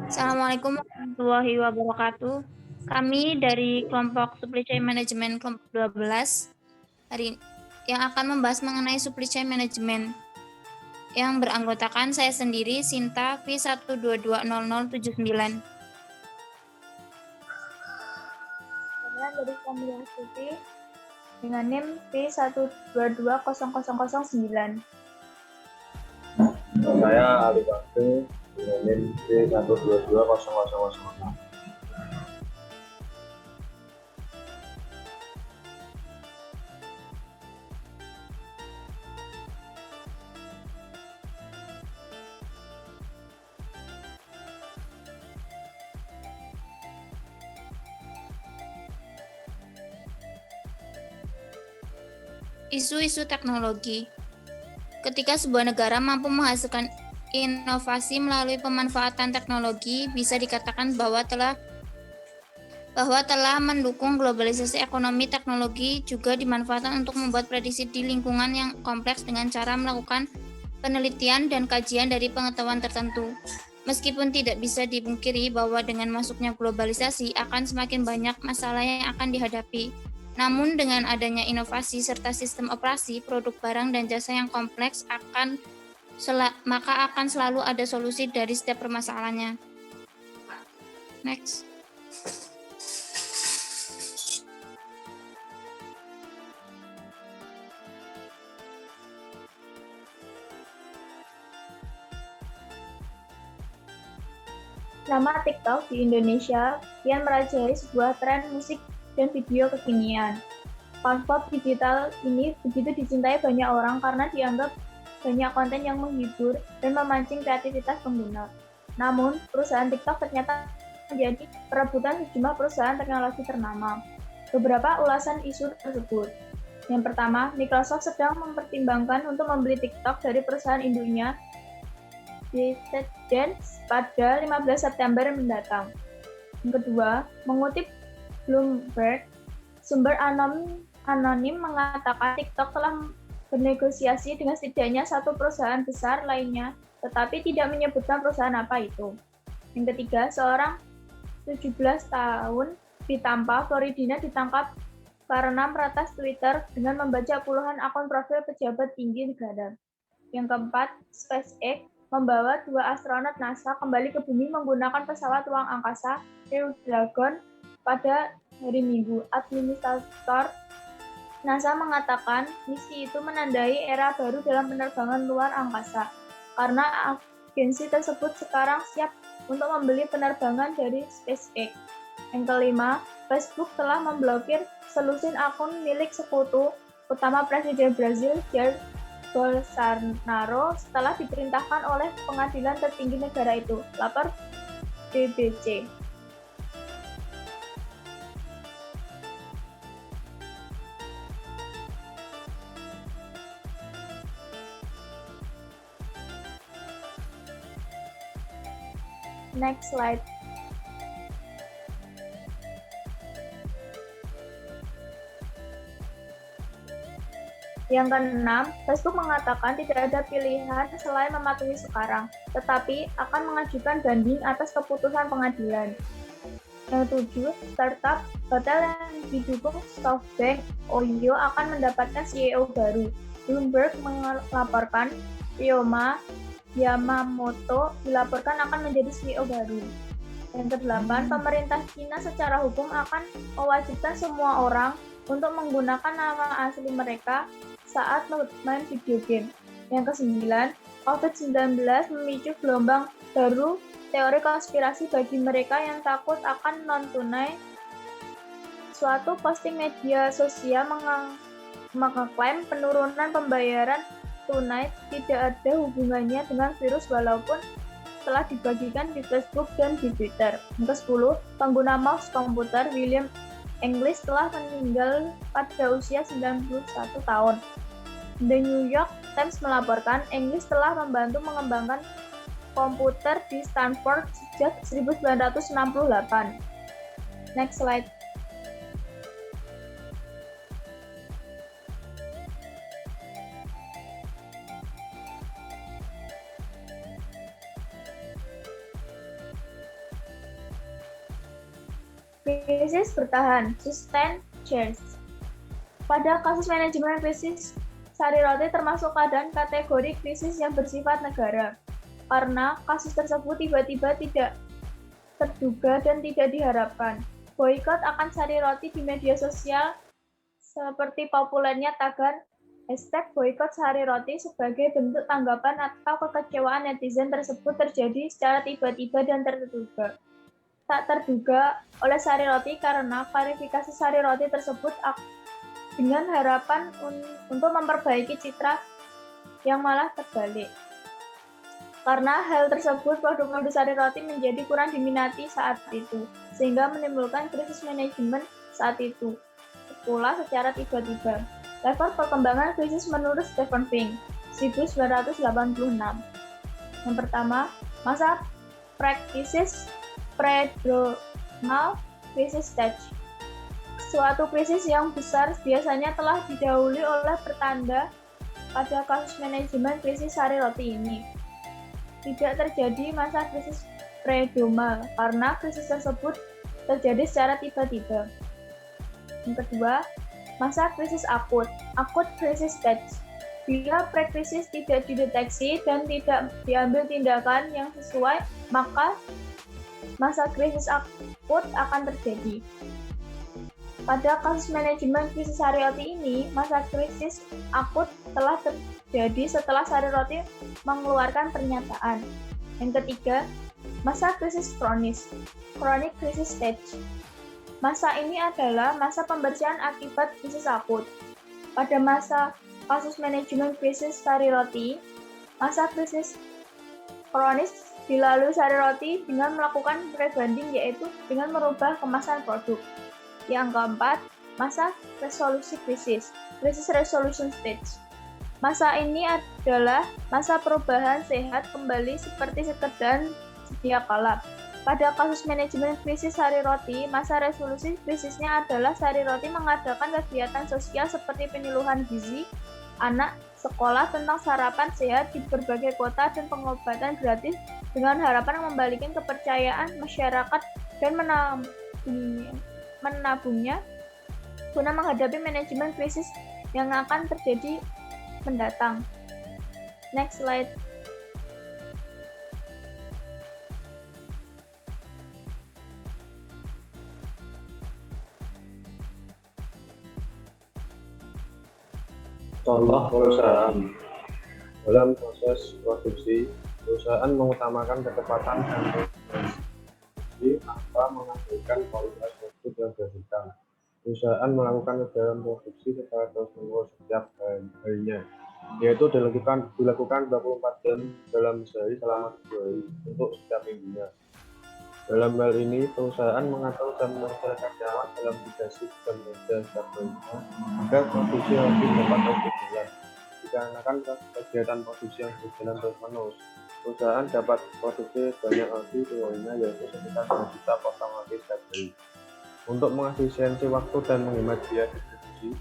Assalamualaikum warahmatullahi wabarakatuh. Kami dari kelompok Supply Chain Management kelompok 12 hari yang akan membahas mengenai Supply Chain Management yang beranggotakan saya sendiri Sinta V1220079. Saya dari Kamila Suti dengan NIM P1220009. Saya Ali Bageng dengan NIM P1220006. Isu-isu teknologi. Ketika sebuah negara mampu menghasilkan inovasi melalui pemanfaatan teknologi, bisa dikatakan bahwa telah mendukung globalisasi ekonomi. Teknologi juga dimanfaatkan untuk membuat prediksi di lingkungan yang kompleks dengan cara melakukan penelitian dan kajian dari pengetahuan tertentu. Meskipun tidak bisa dipungkiri bahwa dengan masuknya globalisasi akan semakin banyak masalah yang akan dihadapi. Namun dengan adanya inovasi serta sistem operasi, produk barang dan jasa yang kompleks maka akan selalu ada solusi dari setiap permasalahannya. Next. Nama TikTok di Indonesia kian merajai sebuah tren musik dan video kekinian. Platform digital ini begitu dicintai banyak orang karena dianggap banyak konten yang menghibur dan memancing kreativitas pengguna. Namun, perusahaan TikTok ternyata menjadi perebutan sejumlah perusahaan teknologi ternama. Beberapa ulasan isu tersebut. Yang pertama, Microsoft sedang mempertimbangkan untuk membeli TikTok dari perusahaan induknya ByteDance pada 15 September mendatang. Yang kedua, mengutip Bloomberg, sumber anonim mengatakan TikTok telah bernegosiasi dengan setidaknya satu perusahaan besar lainnya, tetapi tidak menyebutkan perusahaan apa itu. Yang ketiga, seorang 17 tahun di Tampa, Florida ditangkap karena meretas Twitter dengan membaca puluhan akun profil pejabat tinggi negara. Yang keempat, SpaceX membawa 2 astronot NASA kembali ke bumi menggunakan pesawat ruang angkasa Crew Dragon pada hari Minggu. Administrator NASA mengatakan misi itu menandai era baru dalam penerbangan luar angkasa, karena agensi tersebut sekarang siap untuk membeli penerbangan dari SpaceX. Yang kelima, Facebook telah memblokir selusin akun milik sekutu utama Presiden Brazil Jair Bolsonaro setelah diperintahkan oleh pengadilan tertinggi negara itu, lapor BBC. Next slide. Yang keenam, Facebook mengatakan tidak ada pilihan selain mematuhi sekarang, tetapi akan mengajukan banding atas keputusan pengadilan. Yang tujuh, startup hotel yang didukung SoftBank Ohio akan mendapatkan CEO baru. Bloomberg melaporkan Ryoma Yamamoto dilaporkan akan menjadi CEO baru. Yang kedelapan, pemerintah China secara hukum akan mewajibkan semua orang untuk menggunakan nama asli mereka saat main video game. Yang kesembilan, COVID-19 memicu gelombang baru teori konspirasi bagi mereka yang takut akan non-tunai. Suatu posting media sosial mengklaim penurunan pembayaran tunai tidak ada hubungannya dengan virus walaupun telah dibagikan di Facebook dan di Twitter. Yang ke-10, pengguna mouse komputer William English telah meninggal pada usia 91 tahun. The New York Times melaporkan English telah membantu mengembangkan komputer di Stanford sejak 1968. Next slide. Krisis bertahan, sustain change. Pada kasus manajemen krisis sari roti termasuk keadaan kategori krisis yang bersifat negara, karena kasus tersebut tiba-tiba tidak terduga dan tidak diharapkan. Boikot akan sari roti di media sosial seperti populernya tagar #boikot sari roti sebagai bentuk tanggapan atau kekecewaan netizen tersebut terjadi secara tiba-tiba dan tak terduga oleh sari roti karena klarifikasi sari roti tersebut dengan harapan untuk memperbaiki citra yang malah terbalik. Karena hal tersebut, produk-produk sari roti menjadi kurang diminati saat itu, sehingga menimbulkan krisis manajemen saat itu, pula secara tiba-tiba. Level perkembangan krisis menurut Stephen Fink, 1986. Yang pertama, masa pre-krisis pre-global krisis stage. Suatu krisis yang besar biasanya telah didahului oleh pertanda pada kasus manajemen krisis sari roti ini. Tidak terjadi masa krisis predomal karena krisis tersebut terjadi secara tiba-tiba. Yang kedua, masa krisis akut, acute crisis stage. Bila pre-krisis tidak dideteksi dan tidak diambil tindakan yang sesuai, maka masa krisis akut akan terjadi. Pada kasus manajemen krisis sari roti ini, masa krisis akut telah terjadi setelah sari roti mengeluarkan pernyataan. Yang ketiga, masa krisis kronis, chronic crisis stage. Masa ini adalah masa pembersihan akibat krisis akut. Pada masa kasus manajemen krisis sari roti, masa krisis kronis dilalui sari roti dengan melakukan rebranding, yaitu dengan merubah kemasan produk. Yang keempat, masa resolusi krisis, crisis resolution stage. Masa ini adalah masa perubahan sehat kembali seperti sedia kala. Pada kasus manajemen krisis sari roti, masa resolusi krisisnya adalah sari roti mengadakan kegiatan sosial seperti penyuluhan gizi anak sekolah tentang sarapan sehat di berbagai kota dan pengobatan gratis dengan harapan membalikin kepercayaan masyarakat dan menabungnya guna menghadapi manajemen krisis yang akan terjadi mendatang. Next slide. Contoh perusahaan. Dalam proses produksi, perusahaan mengutamakan kecepatan dan efisiensi tanpa mengabaikan kualitas produk yang dihasilkan. Perusahaan melakukan kegiatan produksi secara terus-menerus setiap harinya, yaitu dilakukan 24 jam dalam sehari selama 7 hari untuk setiap minggunya. Dalam hal ini, perusahaan mengatur jam kerja karyawan dalam 3 shift jam kerja setiap harinya agar produksi lebih dapat berjalan. Dikarenakan kegiatan produksi yang berjalan terus-menerus, perusahaan dapat produksi banyak roti harinya, yaitu sekitar 2 juta potong roti setiap hari. Untuk mengefisiensi waktu dan menghemat biaya distribusi,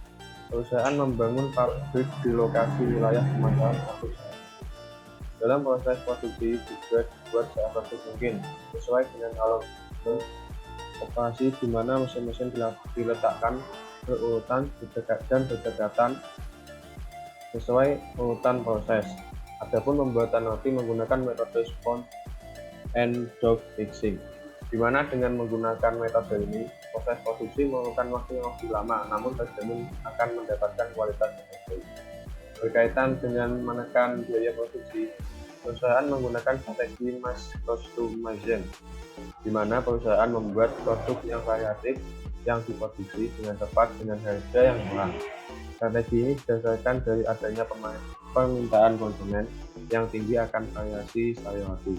perusahaan membangun pabrik di lokasi wilayah pemasaran produksi. Dalam proses produksi juga dibuat seefektif mungkin, sesuai dengan algoritma operasi di mana mesin-mesin diletakkan berurutan dan berdekatan sesuai urutan proses. Adapun pembuatan roti menggunakan metode sponge and dog mixing, di mana dengan menggunakan metode ini, proses produksi memerlukan waktu yang lebih lama, namun terjamin akan mendapatkan kualitas yang baik. Berkaitan dengan menekan biaya produksi, perusahaan menggunakan strategi mass customization, di mana perusahaan membuat produk yang variatif yang diproduksi dengan tepat dengan harga yang murah. Strategi ini didasarkan dari adanya permintaan konsumen yang tinggi akan variasi sari roti.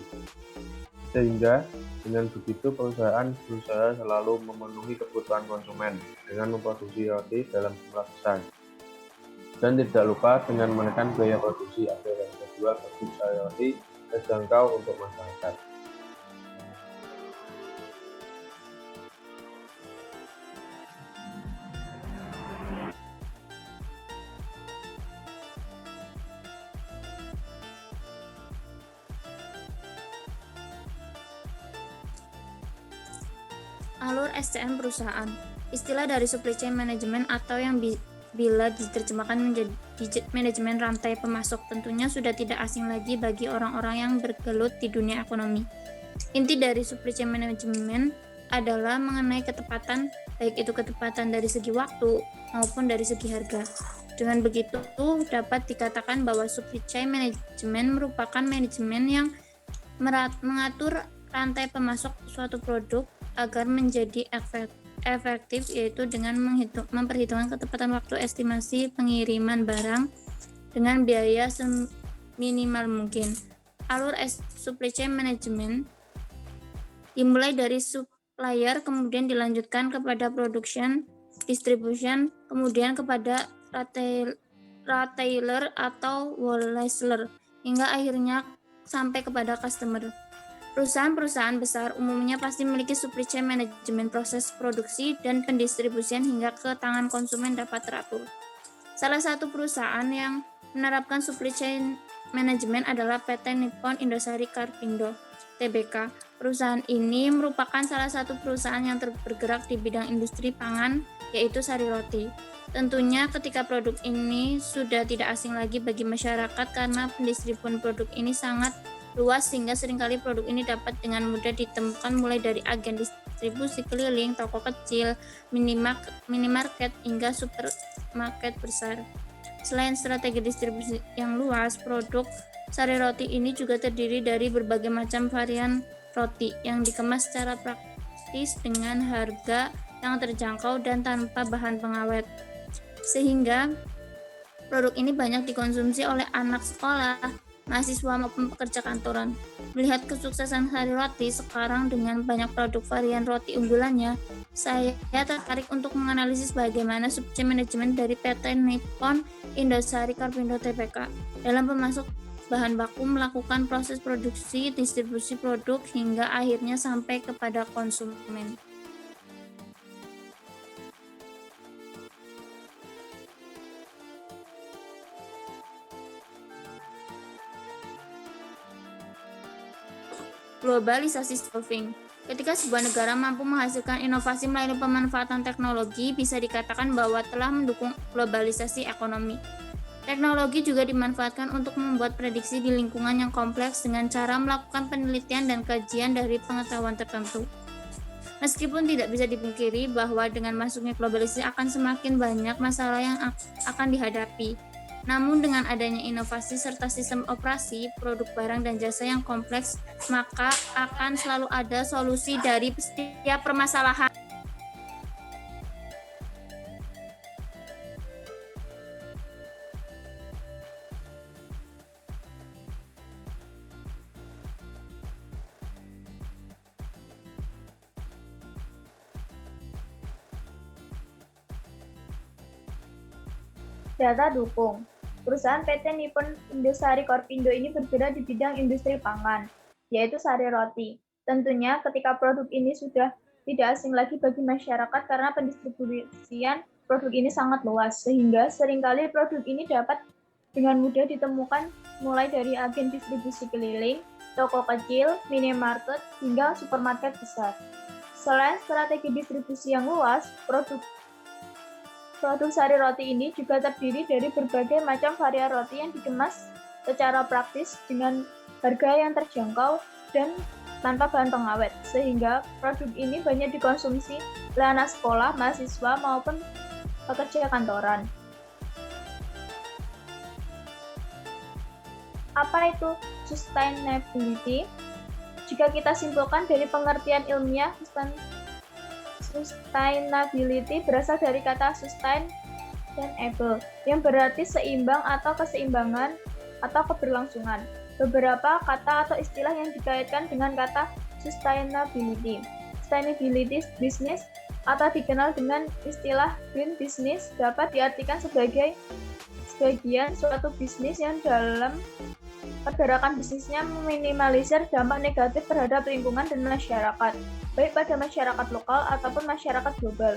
Sehingga dengan begitu perusahaan berusaha selalu memenuhi kebutuhan konsumen dengan memproduksi roti dalam jumlah besar. Dan tidak lupa dengan menekan biaya produksi agar harga jual produk sari roti terjangkau untuk masyarakat. Alur SCM perusahaan. Istilah dari supply chain management atau yang bila diterjemahkan menjadi manajemen rantai pemasok tentunya sudah tidak asing lagi bagi orang-orang yang bergelut di dunia ekonomi. Inti dari supply chain management adalah mengenai ketepatan, baik itu ketepatan dari segi waktu maupun dari segi harga. Dengan begitu, dapat dikatakan bahwa supply chain management merupakan manajemen yang mengatur rantai pemasok suatu produk agar menjadi efektif, yaitu dengan memperhitungkan ketepatan waktu estimasi pengiriman barang dengan biaya seminimal mungkin. Alur supply chain management dimulai dari supplier, kemudian dilanjutkan kepada production, distribution, kemudian kepada retailer atau wholesaler, hingga akhirnya sampai kepada customer. Perusahaan-perusahaan besar umumnya pasti memiliki supply chain management, proses produksi dan pendistribusian hingga ke tangan konsumen dapat teratur. Salah satu perusahaan yang menerapkan supply chain management adalah PT Nippon Indosari Carpindo Tbk. Perusahaan ini merupakan salah satu perusahaan yang bergerak di bidang industri pangan, yaitu sari roti. Tentunya ketika produk ini sudah tidak asing lagi bagi masyarakat karena pendistribusian produk ini sangat luas sehingga seringkali produk ini dapat dengan mudah ditemukan mulai dari agen distribusi keliling, toko kecil, minimarket hingga supermarket besar. Selain strategi distribusi yang luas, produk sari roti ini juga terdiri dari berbagai macam varian roti yang dikemas secara praktis dengan harga yang terjangkau dan tanpa bahan pengawet. Sehingga produk ini banyak dikonsumsi oleh anak sekolah, mahasiswa maupun pekerja kantoran. Melihat kesuksesan sari roti sekarang dengan banyak produk varian roti unggulannya, saya tertarik untuk menganalisis bagaimana supply chain management dari PT Nippon Indosari Carpindo Tbk dalam pemasok bahan baku, melakukan proses produksi, distribusi produk hingga akhirnya sampai kepada konsumen. Globalisasi solving. Ketika sebuah negara mampu menghasilkan inovasi melalui pemanfaatan teknologi, bisa dikatakan bahwa telah mendukung globalisasi ekonomi. Teknologi juga dimanfaatkan untuk membuat prediksi di lingkungan yang kompleks dengan cara melakukan penelitian dan kajian dari pengetahuan tertentu. Meskipun tidak bisa dipungkiri bahwa dengan masuknya globalisasi akan semakin banyak masalah yang akan dihadapi. Namun dengan adanya inovasi serta sistem operasi, produk barang dan jasa yang kompleks, maka akan selalu ada solusi dari setiap permasalahan. Data dukung. Perusahaan PT Nippon Indosari Carpindo ini bergerak di bidang industri pangan, yaitu sari roti. Tentunya ketika produk ini sudah tidak asing lagi bagi masyarakat karena pendistribusian produk ini sangat luas, sehingga seringkali produk ini dapat dengan mudah ditemukan mulai dari agen distribusi keliling, toko kecil, minimarket, hingga supermarket besar. Selain strategi distribusi yang luas, produk sari roti ini juga terdiri dari berbagai macam varian roti yang dikemas secara praktis dengan harga yang terjangkau dan tanpa bahan pengawet, sehingga produk ini banyak dikonsumsi oleh anak sekolah, mahasiswa, maupun pekerja kantoran. Apa itu sustainability? Jika kita simpulkan dari pengertian ilmiah, sustainability berasal dari kata sustain dan able, yang berarti seimbang atau keseimbangan atau keberlangsungan. Beberapa kata atau istilah yang dikaitkan dengan kata sustainability. Sustainability business atau dikenal dengan istilah green business dapat diartikan sebagai sebagian suatu bisnis yang dalam pergerakan bisnisnya meminimalisir dampak negatif terhadap lingkungan dan masyarakat, baik pada masyarakat lokal ataupun masyarakat global.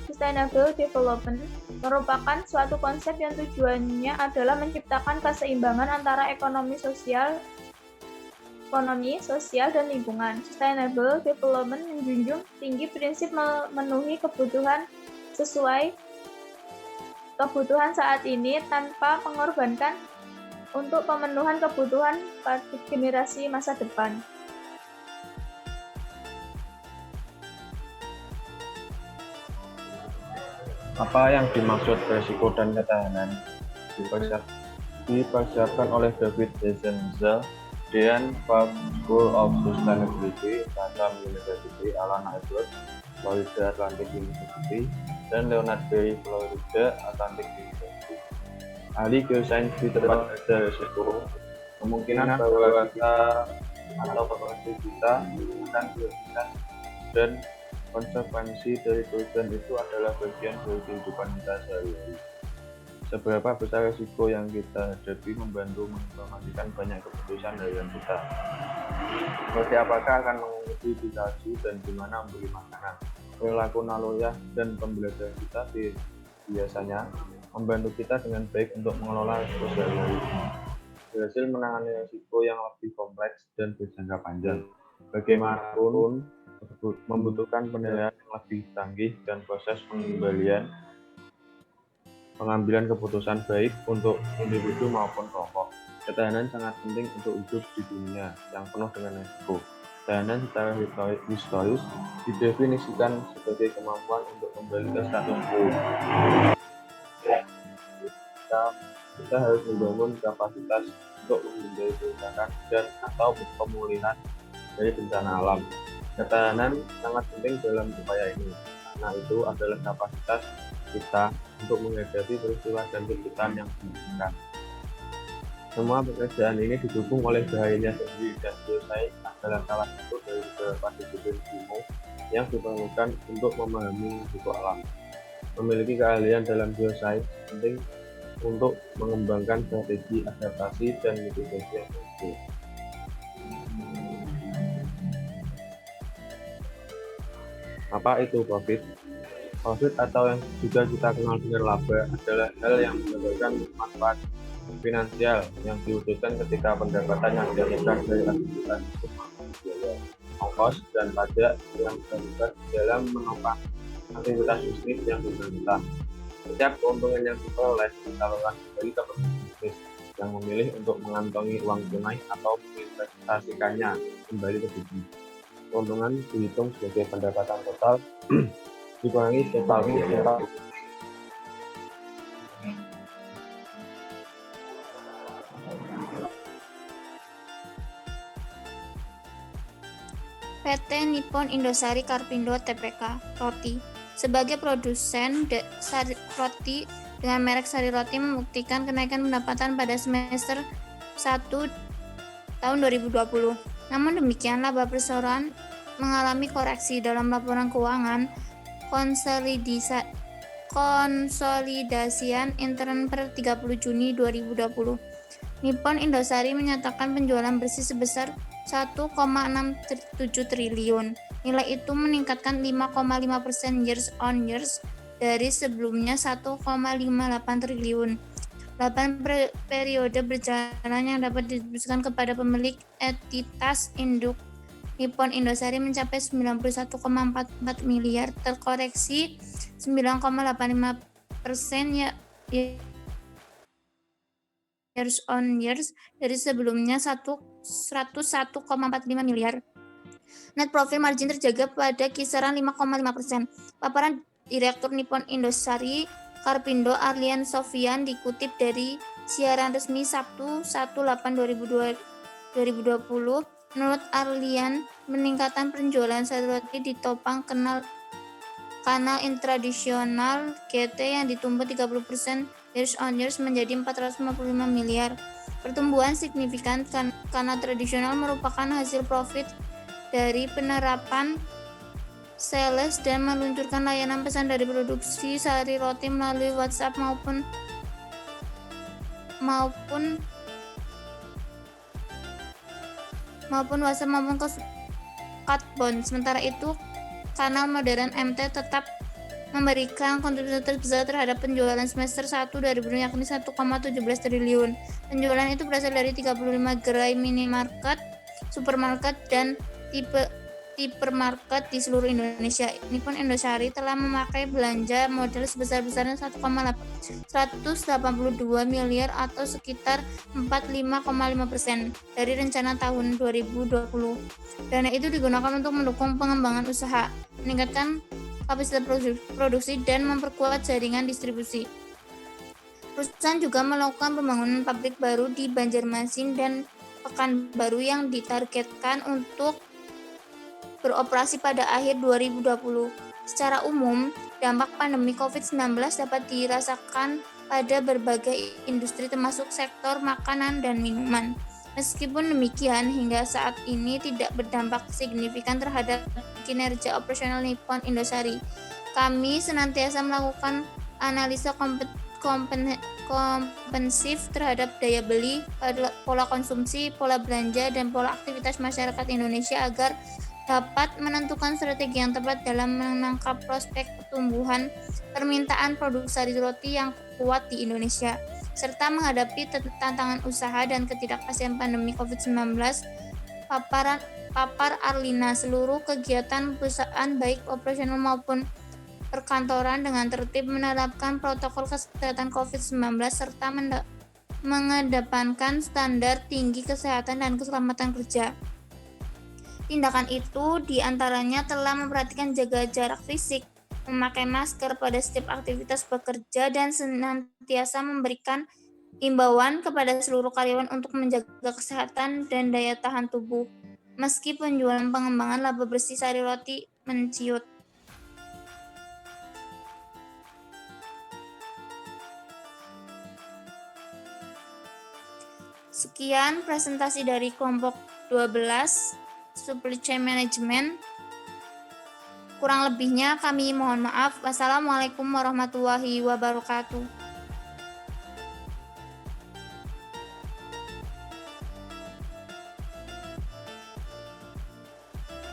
Sustainable development merupakan suatu konsep yang tujuannya adalah menciptakan keseimbangan antara ekonomi sosial ekonomi, sosial, dan lingkungan. Sustainable development menjunjung tinggi prinsip memenuhi kebutuhan sesuai kebutuhan saat ini tanpa mengorbankan untuk pemenuhan kebutuhan pada generasi masa depan. Apa yang dimaksud resiko dan ketahanan? Dipersiapkan oleh David Desenza, Dean Park School of Sustainability, Chatham University, Alan Edwards, Florida Atlantic University, dan Leonard Berry, Florida Atlantic University. Ahli geosains di tempat ada resiko kemungkinan bahwa kita atau populasi kita akan kehilangan dan konsekuensi dari perubahan itu adalah bagian dari kehidupan kita sehari-hari. Seberapa besar risiko yang kita hadapi membantu menginformasikan banyak keputusan harian kita. Seperti apakah akan mengikuti di salju dan di mana membeli makanan. Perilaku naluriah dan pembelajaran kita biasanya membantu kita dengan baik untuk mengelola risiko sehari-hari. Berhasil menangani risiko yang lebih kompleks dan berjangka panjang. Bagaimanapun, membutuhkan penilaian yang lebih canggih dan proses pengambilan keputusan baik untuk individu maupun kelompok. Ketahanan sangat penting untuk hidup di dunia yang penuh dengan risiko. Ketahanan secara historis didefinisikan sebagai kemampuan untuk kembali ke status quo. Kita harus membangun kapasitas untuk menghindari kerusakan dan atau pemulihan dari bencana alam. Ketahanan sangat penting dalam upaya ini, karena itu adalah kapasitas kita untuk menghadapi peristiwa dan kejutan yang memungkinkan. Semua pekerjaan ini didukung oleh bahayanya sendiri dan geosains adalah salah satu dari beberapa disiplin ilmu yang diperlukan untuk memahami risiko alam. Memiliki keahlian dalam geosains penting untuk mengembangkan strategi adaptasi dan mitigasi risiko. Apa itu profit? Profit atau yang juga kita kenal dengan laba adalah hal yang mendapatkan manfaat finansial yang diwujudkan ketika pendapatan yang dihasilkan dari aktivitas itu biaya, ongkos, dan pajak yang terlibat dalam menopang aktivitas bisnis yang bersangkutan. Setiap keuntungan yang diperoleh disalurkan kembali ke bisnis yang memilih untuk mengantongi uang tunai atau menginvestasikannya kembali ke bisnis. Keuntungan dihitung sebagai pendapatan total dikurangi total. PT Nippon Indosari Karpindo Tpk Roti sebagai produsen roti dengan merek Sari Roti membuktikan kenaikan pendapatan pada semester 1 tahun 2020. Namun demikian, laba perseroan mengalami koreksi dalam laporan keuangan konsolidasian intern per 30 Juni 2020. Nippon Indosari menyatakan penjualan bersih sebesar 1,67 triliun. Nilai itu meningkatkan 5,5% years on years dari sebelumnya 1,58 triliun. 8 periode berjalan yang dapat didiskusikan kepada pemilik entitas induk Nippon Indosari mencapai 91,44 miliar, terkoreksi 9,85% years on years dari sebelumnya 101,45 miliar. Net profit margin terjaga pada kisaran 5,5%. Paparan Direktur Nippon Indosari Karpindo Arlian Sofyan dikutip dari siaran resmi Sabtu 1/8/2020. Menurut Arlian, peningkatan penjualan sari roti ditopang kanal intradisional GT yang ditumbuh 30% years on years menjadi 455 miliar. Pertumbuhan signifikan karena tradisional merupakan hasil profit dari penerapan sales dan meluncurkan layanan pesan dari produksi sari roti melalui WhatsApp maupun Chatbot. Sementara itu, kanal modern MT tetap memberikan kontribusi terbesar terhadap penjualan semester 1 2020 yakni 1,17 triliun. Penjualan itu berasal dari 35 gerai minimarket supermarket, dan hipermarket di seluruh Indonesia. Ini pun Indosari telah memakai belanja modal sebesar-besarnya 182 miliar atau sekitar 45,5% dari rencana tahun 2020. Dana itu digunakan untuk mendukung pengembangan usaha, meningkatkan kapasitas produksi, dan memperkuat jaringan distribusi. Perusahaan juga melakukan pembangunan pabrik baru di Banjarmasin dan Pekanbaru yang ditargetkan untuk beroperasi pada akhir 2020. Secara umum, dampak pandemi COVID-19 dapat dirasakan pada berbagai industri termasuk sektor makanan dan minuman. Meskipun demikian, hingga saat ini tidak berdampak signifikan terhadap kinerja operasional Nippon Indosari. Kami senantiasa melakukan analisa komprehensif terhadap daya beli, pola konsumsi, pola belanja, dan pola aktivitas masyarakat Indonesia agar dapat menentukan strategi yang tepat dalam menangkap prospek pertumbuhan permintaan produk sari roti yang kuat di Indonesia, serta menghadapi tantangan usaha dan ketidakpastian pandemi COVID-19. Papar Arlina, seluruh kegiatan perusahaan baik operasional maupun perkantoran dengan tertib menerapkan protokol kesehatan COVID-19 serta mengedepankan standar tinggi kesehatan dan keselamatan kerja. Tindakan itu diantaranya telah memperhatikan jaga jarak fisik, memakai masker pada setiap aktivitas bekerja, dan senantiasa memberikan imbauan kepada seluruh karyawan untuk menjaga kesehatan dan daya tahan tubuh, meski penjualan pengembangan laba bersih sari roti menciut. Sekian presentasi dari kelompok 12 Supply Chain Management. Kurang lebihnya kami mohon maaf. Wassalamualaikum warahmatullahi wabarakatuh.